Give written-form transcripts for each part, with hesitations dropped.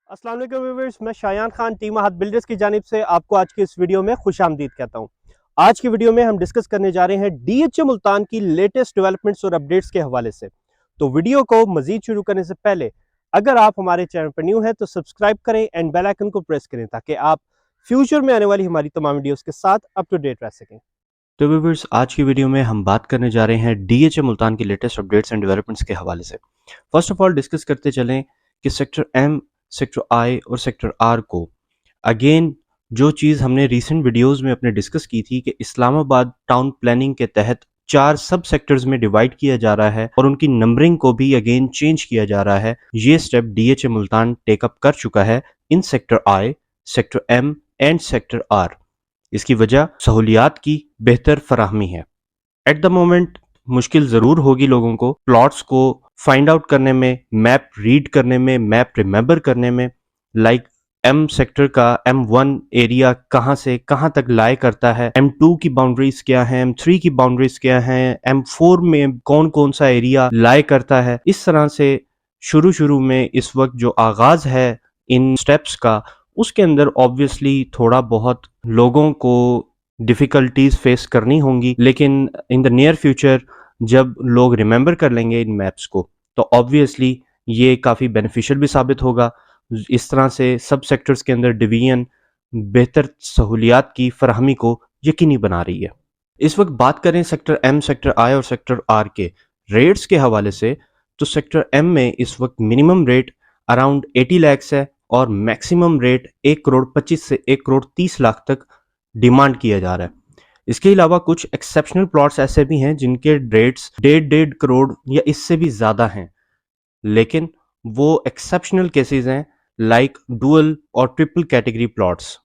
अस्सलाम वालेकुम व्यूअर्स, मैं शायान खान टीम आहद बिल्डर्स की जानिब से आपको आज की इस वीडियो में खुश आमदीद कहता हूँ। आज की वीडियो में हम डिस्कस करने जा रहे हैं डीएचए मुल्तान की लेटेस्ट डेवलपमेंट्स और अपडेट्स के हवाले से। तो वीडियो को मजीद शुरू करने से पहले अगर आप हमारे चैनल पर न्यू हैं तो सब्सक्राइब करें एंड बेल आइकन को प्रेस करें ताकि आप फ्यूचर में आने वाली हमारी तमाम वीडियोस के साथ अप टू डेट रह सकें। तो व्यूअर्स, आज की वीडियो में हम बात करने जा रहे हैं डीएचए मुल्तान की लेटेस्ट अपडेट्स एंड डेवलपमेंट्स के हवाले से। फर्स्ट ऑफ ऑल डिस्कस करते चलें कि सेक्टर एम, सेक्टर आई और सेक्टर आर को अगेन जो चीज़ हमने रीसेंट वीडियोस में अपने डिस्कस की थी कि इस्लामाबाद टाउन प्लानिंग के तहत 4 सब सेक्टर्स में डिवाइड किया जा रहा है और उनकी नंबरिंग को भी अगेन चेंज किया जा रहा है। ये स्टेप डीएचए मुल्तान टेकअप कर चुका है इन sector I, sector M and sector R. इसकी वजह सहूलियात की बेहतर फराहमी है। एट द मोमेंट मुश्किल ज़रूर होगी लोगों को प्लॉट्स को फाइंड आउट करने में, मैप रीड करने में, मैप रिमेंबर करने में। लाइक एम सेक्टर का M1 एरिया कहाँ से कहाँ तक लाई करता है, M2 की बाउंड्रीज क्या हैं, M3 की बाउंड्रीज क्या हैं, M4 में कौन कौन सा एरिया लाई करता है। इस तरह से शुरू में इस वक्त जो आगाज है इन स्टेप्स का, उसके अंदर ऑब्वियसली थोड़ा बहुत लोगों को डिफ़िकल्टीज फेस करनी होंगी, लेकिन इन द नियर फ्यूचर जब लोग रिमेंबर कर लेंगे इन मैप्स को तो ऑब्वियसली ये काफ़ी बेनिफिशियल भी साबित होगा। इस तरह से सब सेक्टर्स के अंदर डिवीजन बेहतर सहूलियात की फराहमी को यकीनी बना रही है। इस वक्त बात करें सेक्टर एम, सेक्टर आई और सेक्टर आर के रेट्स के हवाले से, तो सेक्टर एम में इस वक्त मिनिमम रेट अराउंड 80 लैक्स है और मैक्सिमम रेट 1 करोड़ 25 से 1 करोड़ 30 लाख तक डिमांड किया जा रहा है। इसके अलावा कुछ एक्सेप्शनल प्लॉट्स ऐसे भी हैं जिनके रेट्स 1.5 करोड़ या इससे भी ज़्यादा हैं, लेकिन वो एक्सेप्शनल केसेस हैं लाइक डुअल और ट्रिपल कैटेगरी प्लॉट्स।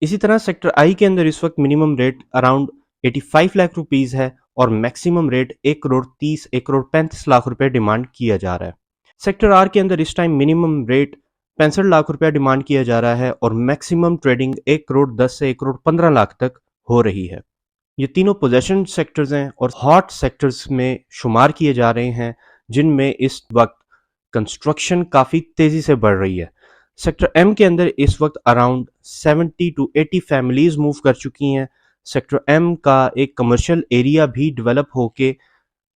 इसी तरह सेक्टर आई के अंदर इस वक्त minimum rate around 85 lakh rupees है और मैक्सिमम रेट 1 करोड़ 30, 1 करोड़ 35 लाख रुपए डिमांड किया जा रहा है। सेक्टर आर के अंदर इस टाइम मिनिमम रेट 65 लाख रुपया डिमांड किया जा रहा है और मैक्सिमम ट्रेडिंग 1 करोड़ 10 से 1 करोड़ 15 लाख तक हो रही है। ये तीनों पोजेशन सेक्टर्स हैं और हॉट सेक्टर्स में शुमार किए जा रहे हैं जिनमें इस वक्त कंस्ट्रक्शन काफ़ी तेज़ी से बढ़ रही है। सेक्टर एम के अंदर इस वक्त अराउंड 70 टू 80 फैमिलीज मूव कर चुकी हैं। सेक्टर एम का एक कमर्शियल एरिया भी डेवलप होके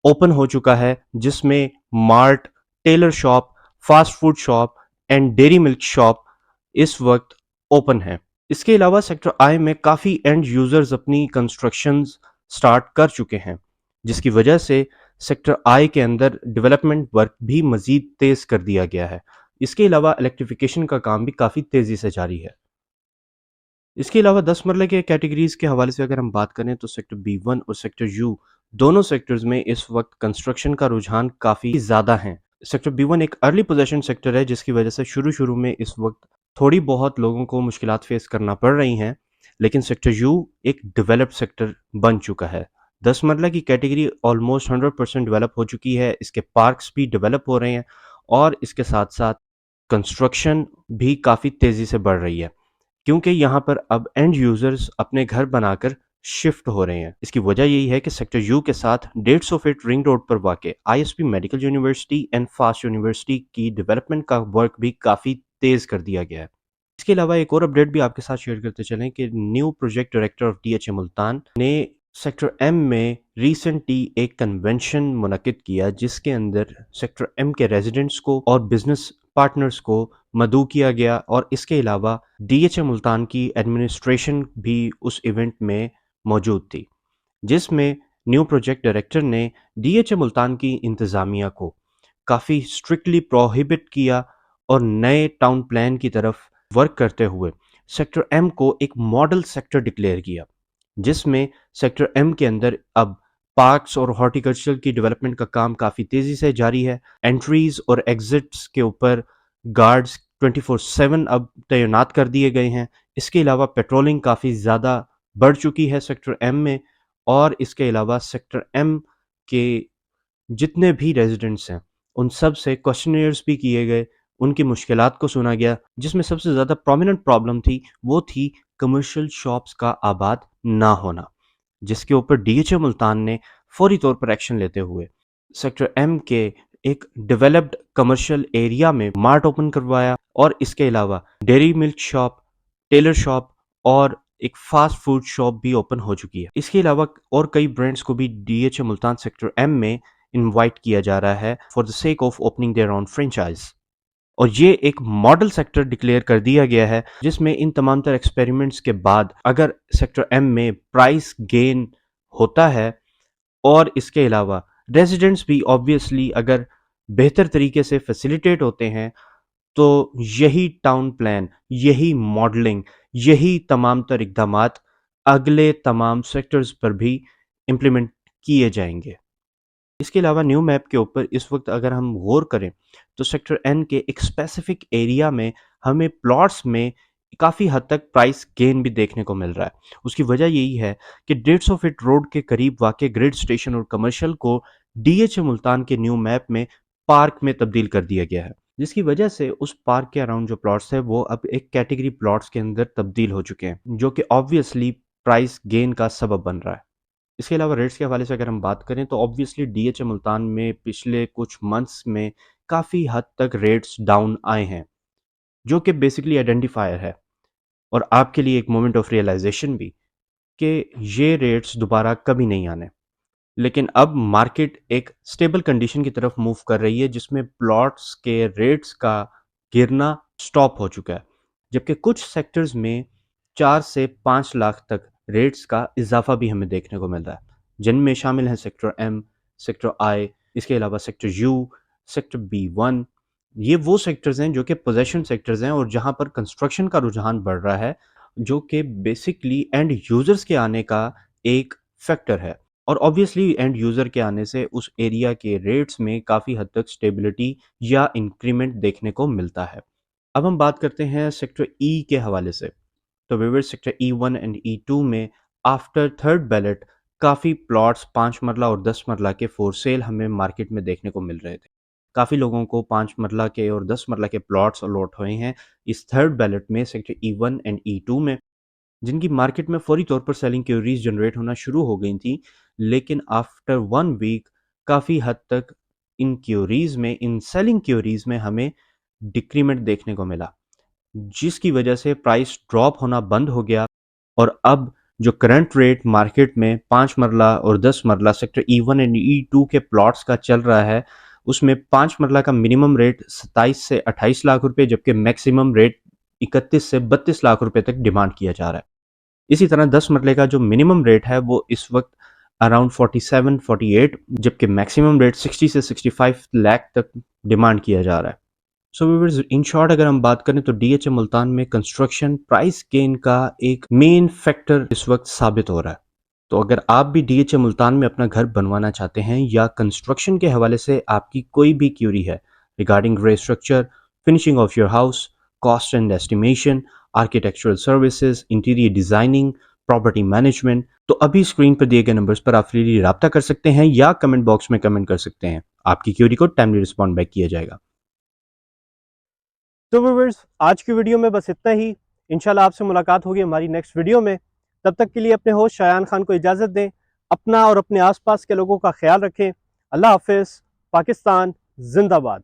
ओपन हो चुका है जिसमें mart, Taylor shop, fast food shop and dairy milk shop इस वक्त ओपन है। इसके अलावा सेक्टर आई में काफ़ी एंड यूज़र्स अपनी कंस्ट्रक्शंस स्टार्ट कर चुके हैं, जिसकी वजह से सेक्टर आई के अंदर डेवलपमेंट वर्क भी मज़ीद तेज़ कर दिया गया है। इसके अलावा इलेक्ट्रिफिकेशन का काम भी काफ़ी तेज़ी से जारी है। इसके अलावा 10 मरले के कैटेगरीज़ के हवाले से अगर हम बात करें तो सेक्टर B1 और सेक्टर यू दोनों सेक्टर्स में इस वक्त कंस्ट्रक्शन का रुझान काफ़ी ज़्यादा है। सेक्टर B1 एक अर्ली पोजीशन सेक्टर है जिसकी वजह से शुरू में इस वक्त थोड़ी बहुत लोगों को मुश्किलात फेस करना पड़ रही हैं, लेकिन सेक्टर यू एक डेवलप्ड सेक्टर बन चुका है। 10 मरला की कैटेगरी ऑलमोस्ट 100% डेवलप हो चुकी है, इसके पार्क्स भी डेवलप हो रहे हैं और इसके साथ साथ कंस्ट्रक्शन भी काफ़ी तेज़ी से बढ़ रही है क्योंकि यहाँ पर अब एंड यूजर्स अपने घर बनाकर शिफ्ट हो रहे हैं। इसकी वजह यही है कि सेक्टर यू के साथ 150 फीट रिंग रोड पर वाक़ ISP medical university and fast university की डेवलपमेंट का वर्क भी काफ़ी तेज़ कर दिया गया है। इसके अलावा एक और अपडेट भी आपके साथ शेयर करते चलें कि new project director of DHA Multan ने सेक्टर एम में रिसेंटली एक कन्वेंशन मुनक्किद किया जिसके अंदर सेक्टर एम के रेजिडेंट्स को और बिजनेस पार्टनर्स को मदऊ किया गया और इसके अलावा डीएचए मुल्तान की एडमिनिस्ट्रेशन भी उस इवेंट में मौजूद थी, जिसमें न्यू प्रोजेक्ट डायरेक्टर ने डीएचए मुल्तान की इंतज़ामिया को काफ़ी स्ट्रिक्टली प्रोहिबिट किया और नए टाउन प्लान की तरफ वर्क करते हुए सेक्टर एम को एक मॉडल सेक्टर डिक्लेयर किया, जिसमें सेक्टर एम के अंदर अब पार्क्स और हॉर्टिकल्चर की डेवलपमेंट का काम काफ़ी तेज़ी से जारी है। एंट्रीज और एग्जिट्स के ऊपर गार्ड्स 24/7 अब तैनात कर दिए गए हैं। इसके अलावा पेट्रोलिंग काफ़ी ज़्यादा बढ़ चुकी है सेक्टर एम में और इसके अलावा सेक्टर एम के जितने भी रेजिडेंट्स हैं उन सब से क्वेश्चनियर्स भी किए गए, उनकी मुश्किलात को सुना गया, जिसमें सबसे ज़्यादा प्रोमिनेंट प्रॉब्लम थी वो थी कमर्शियल शॉप्स का आबाद ना होना, जिसके ऊपर डीएचए मुल्तान ने फौरी तौर पर एक्शन लेते हुए सेक्टर एम के ایک ڈیولپڈ کمرشل ایریا میں مارٹ اوپن کروایا اور اس کے علاوہ ڈیری ملک شاپ، ٹیلر شاپ اور ایک فاسٹ فوڈ شاپ بھی اوپن ہو چکی ہے۔ اس کے علاوہ اور کئی برانڈز کو بھی D H A Multan sector M میں انوائٹ کیا جا رہا ہے for the sake of opening their own franchise, اور یہ ایک ماڈل سیکٹر ڈکلیئر کر دیا گیا ہے جس میں ان تمام تر ایکسپیریمنٹس کے بعد اگر سیکٹر ایم میں پرائس گین ہوتا ہے اور اس کے علاوہ ریزیڈنٹس بھی آبویسلی اگر بہتر طریقے سے فیسیلیٹیٹ ہوتے ہیں تو یہی ٹاؤن پلان، یہی ماڈلنگ، یہی تمام تر اقدامات اگلے تمام سیکٹرز پر بھی امپلیمنٹ کیے جائیں گے۔ اس کے علاوہ نیو میپ کے اوپر اس وقت اگر ہم غور کریں تو سیکٹر این کے ایک اسپیسیفک ایریا میں ہمیں پلاٹس میں کافی حد تک پرائس گین بھی دیکھنے کو مل رہا ہے۔ اس کی وجہ یہی ہے کہ 150 فٹ روڈ کے قریب واقع گریڈ اسٹیشن اور کمرشل کو ڈی ایچ اے ملتان کے نیو میپ میں پارک میں تبدیل کر دیا گیا ہے، جس کی وجہ سے اس پارک کے اراؤنڈ جو پلاٹس ہیں وہ اب ایک کیٹیگری پلاٹس کے اندر تبدیل ہو چکے ہیں، جو کہ آبویسلی پرائس گین کا سبب بن رہا ہے۔ اس کے علاوہ ریٹس کے حوالے سے اگر ہم بات کریں تو obviously D H A Multan میں پچھلے کچھ منتھس میں کافی حد تک ریٹس ڈاؤن آئے ہیں، جو کہ بیسکلی آئیڈینٹیفائر ہے اور آپ کے لیے ایک مومنٹ آف ریئلائزیشن بھی کہ یہ ریٹس دوبارہ کبھی نہیں آنے، لیکن اب مارکیٹ ایک سٹیبل کنڈیشن کی طرف موو کر رہی ہے جس میں پلاٹس کے ریٹس کا گرنا سٹاپ ہو چکا ہے، جبکہ کچھ سیکٹرز میں 4 سے 5 لاکھ تک ریٹس کا اضافہ بھی ہمیں دیکھنے کو مل رہا ہے، جن میں شامل ہیں سیکٹر ایم، سیکٹر آئی، اس کے علاوہ سیکٹر یو، سیکٹر B1۔ یہ وہ سیکٹرز ہیں جو کہ پوزیشن سیکٹرز ہیں اور جہاں پر کنسٹرکشن کا رجحان بڑھ رہا ہے، جو کہ بیسکلی اینڈ یوزرز کے آنے کا ایک فیکٹر ہے، اور آبویسلی اینڈ یوزر کے آنے سے اس ایریا کے ریٹس میں کافی حد تک سٹیبلٹی یا انکریمنٹ دیکھنے کو ملتا ہے۔ اب ہم بات کرتے ہیں سیکٹر ای کے حوالے سے، تو viewers sector E1 and E2 میں آفٹر تھرڈ بیلٹ کافی پلاٹس 5 مرلہ اور 10 مرلہ کے فور سیل ہمیں مارکیٹ میں دیکھنے کو مل رہے تھے۔ کافی لوگوں کو 5 مرلہ کے اور 10 مرلہ کے پلاٹس الاٹ ہوئے ہیں اس تھرڈ بیلٹ میں سیکٹر E1 اینڈ E2 میں، جن کی مارکیٹ میں فوری طور پر سیلنگ کیوریز جنریٹ ہونا شروع ہو گئی تھیں، لیکن آفٹر 1 ویک کافی حد تک ان کیوریز میں، ان سیلنگ کیوریز میں ہمیں ڈکریمنٹ دیکھنے کو ملا، جس کی وجہ سے پرائس ڈراپ ہونا بند ہو گیا، اور اب جو کرنٹ ریٹ مارکیٹ میں 5 مرلہ اور 10 مرلہ سیکٹر E1 اینڈ E2 کے پلاٹس کا چل رہا ہے، اس میں 5 مرلہ کا منیمم ریٹ 27 سے 28 لاکھ روپے، جبکہ میکسیمم ریٹ 31 سے 32 لاکھ روپے تک ڈیمانڈ کیا جا رہا ہے۔ اسی طرح 10 مرلے کا جو منیمم ریٹ ہے وہ اس وقت اراؤنڈ 47-48، جبکہ میکسیمم ریٹ 60 سے 65 لاکھ تک ڈیمانڈ کیا جا رہا ہے۔ سو ویورز، ان شارٹ اگر ہم بات کریں تو ڈی ایچ اے ملتان میں کنسٹرکشن پرائس گین کا ایک مین فیکٹر اس وقت ثابت ہو رہا ہے۔ تو اگر آپ بھی ڈی ایچ اے ملتان میں اپنا گھر بنوانا چاہتے ہیں یا کنسٹرکشن کے حوالے سے آپ کی کوئی بھی کیوری ہے regarding grey structure, finishing of your house, cost and estimation, architectural services, interior designing, property management, تو ابھی اسکرین پر دیے گئے نمبرز پر آپ فریلی رابطہ کر سکتے ہیں یا کمنٹ باکس میں کمنٹ کر سکتے ہیں، آپ کی کیوری کو ٹائملی رسپونڈ بیک کیا جائے گا۔ تو ویورز، آج کی ویڈیو میں بس اتنا ہی، انشاءاللہ آپ سے ملاقات ہوگی ہماری نیکسٹ ویڈیو میں۔ تب تک کے لیے اپنے ہوسٹ شایان خان کو اجازت دیں، اپنا اور اپنے آس پاس کے لوگوں کا خیال رکھیں۔ اللہ حافظ، پاکستان زندہ باد۔